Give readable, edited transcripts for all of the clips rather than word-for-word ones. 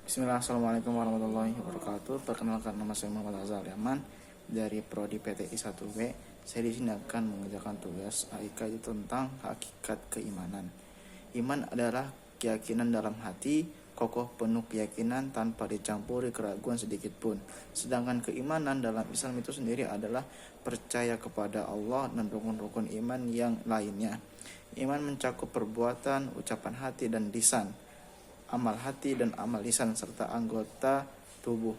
Bismillah, Assalamualaikum warahmatullahi wabarakatuh. Perkenalkan, nama saya Muhammad Azhar Yaman dari Prodi PTI 1B. Saya di sini akan mengerjakan tugas AIK itu tentang hakikat keimanan. Iman adalah keyakinan dalam hati, kokoh penuh keyakinan tanpa dicampuri keraguan sedikit pun. Sedangkan keimanan dalam Islam itu sendiri adalah percaya kepada Allah dan rukun-rukun iman yang lainnya. Iman mencakup perbuatan, ucapan hati dan lisan, amal hati dan amal lisan serta anggota tubuh.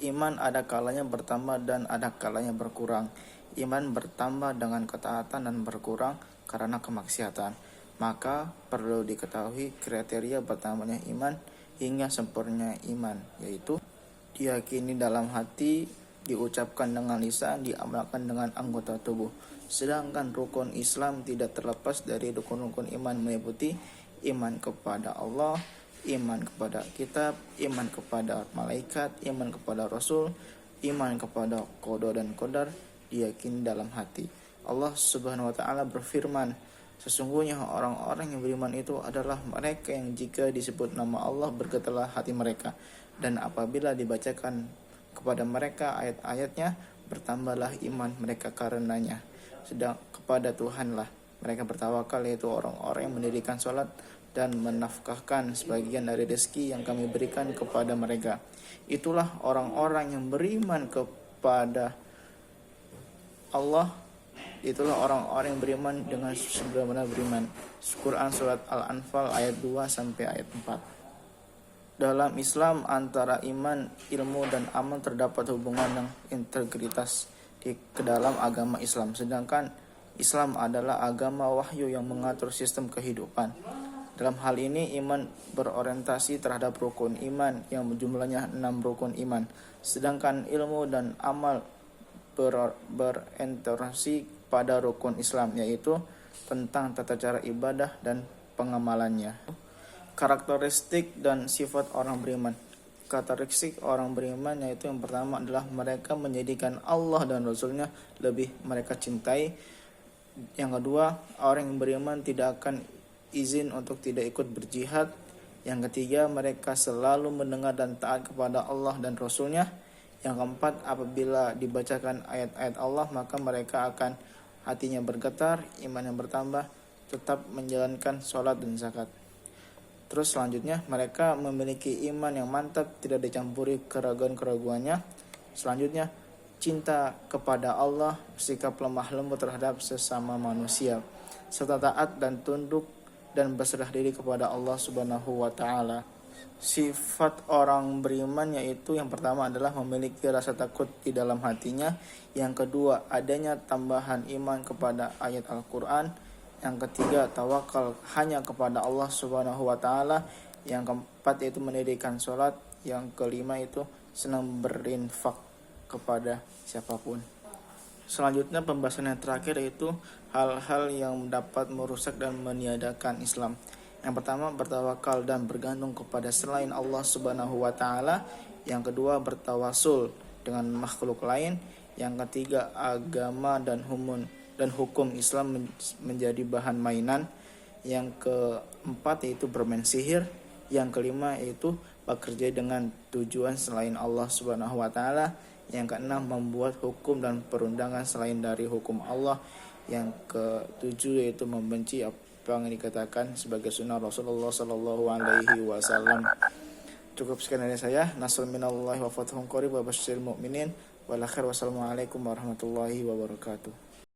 Iman ada kalanya bertambah dan ada kalanya berkurang. Iman bertambah dengan ketaatan dan berkurang karena kemaksiatan. Maka perlu diketahui kriteria bertambahnya iman hingga sempurnanya iman, yaitu diyakini dalam hati, diucapkan dengan lisan, diamalkan dengan anggota tubuh. Sedangkan rukun Islam tidak terlepas dari rukun-rukun iman, meliputi iman kepada Allah, iman kepada kitab, iman kepada malaikat, iman kepada Rasul, iman kepada qada dan qadar, diyakini dalam hati. Allah Subhanahu wa taala berfirman, sesungguhnya orang-orang yang beriman itu adalah mereka yang jika disebut nama Allah bergetarlah hati mereka, dan apabila dibacakan kepada mereka ayat-ayatnya bertambahlah iman mereka karenanya. Sedang kepada Tuhanlah mereka bertawakal, yaitu orang-orang yang mendirikan sholat dan menafkahkan sebagian dari rezeki yang kami berikan kepada mereka. Itulah orang-orang yang beriman kepada Allah. Itulah orang-orang yang beriman dengan sebenar-benar beriman. Quran surat Al-Anfal ayat 2 sampai ayat 4. Dalam Islam antara iman, ilmu, dan amal terdapat hubungan yang integritas ke dalam agama Islam. Sedangkan Islam adalah agama wahyu yang mengatur sistem kehidupan. Dalam hal ini iman berorientasi terhadap rukun iman yang jumlahnya 6 rukun iman. Sedangkan ilmu dan amal berorientasi pada rukun Islam, yaitu tentang tata cara ibadah dan pengamalannya. Karakteristik dan sifat orang beriman. Karakteristik orang beriman yaitu yang pertama adalah mereka menjadikan Allah dan Rasulnya lebih mereka cintai. Yang kedua, orang yang beriman tidak akan izin untuk tidak ikut berjihad. Yang ketiga, mereka selalu mendengar dan taat kepada Allah dan Rasulnya. Yang keempat, apabila dibacakan ayat-ayat Allah maka mereka akan hatinya bergetar, iman yang bertambah, tetap menjalankan sholat dan zakat. Terus selanjutnya, mereka memiliki iman yang mantap, tidak dicampuri keraguan-keraguannya. Selanjutnya, cinta kepada Allah, sikap lemah lembut terhadap sesama manusia, serta taat dan tunduk dan berserah diri kepada Allah Subhanahu wa taala. Sifat orang beriman yaitu yang pertama adalah memiliki rasa takut di dalam hatinya. Yang kedua, adanya tambahan iman kepada ayat Al-Quran. Yang ketiga, tawakal hanya kepada Allah Subhanahu wa taala. Yang keempat yaitu mendirikan sholat. Yang kelima itu senang berinfak kepada siapapun. Selanjutnya pembahasan yang terakhir yaitu hal-hal yang dapat merusak dan meniadakan Islam. Yang pertama, bertawakal dan bergantung kepada selain Allah Subhanahu wa taala. Yang kedua, bertawasul dengan makhluk lain. Yang ketiga, agama dan hukum Islam menjadi bahan mainan. Yang keempat yaitu bermain sihir. Yang kelima yaitu bekerja dengan tujuan selain Allah Subhanahu wa taala. Yang keenam, membuat hukum dan perundangan selain dari hukum Allah. Yang ketujuh yaitu membenci apa yang dikatakan sebagai sunnah Rasulullah sallallahu alaihi wasallam. Cukup sekian dari saya. Nasrun minallahi wa fathun qarib wa basyiril mu'minin. Wal akhir wassalamualaikum warahmatullahi wabarakatuh.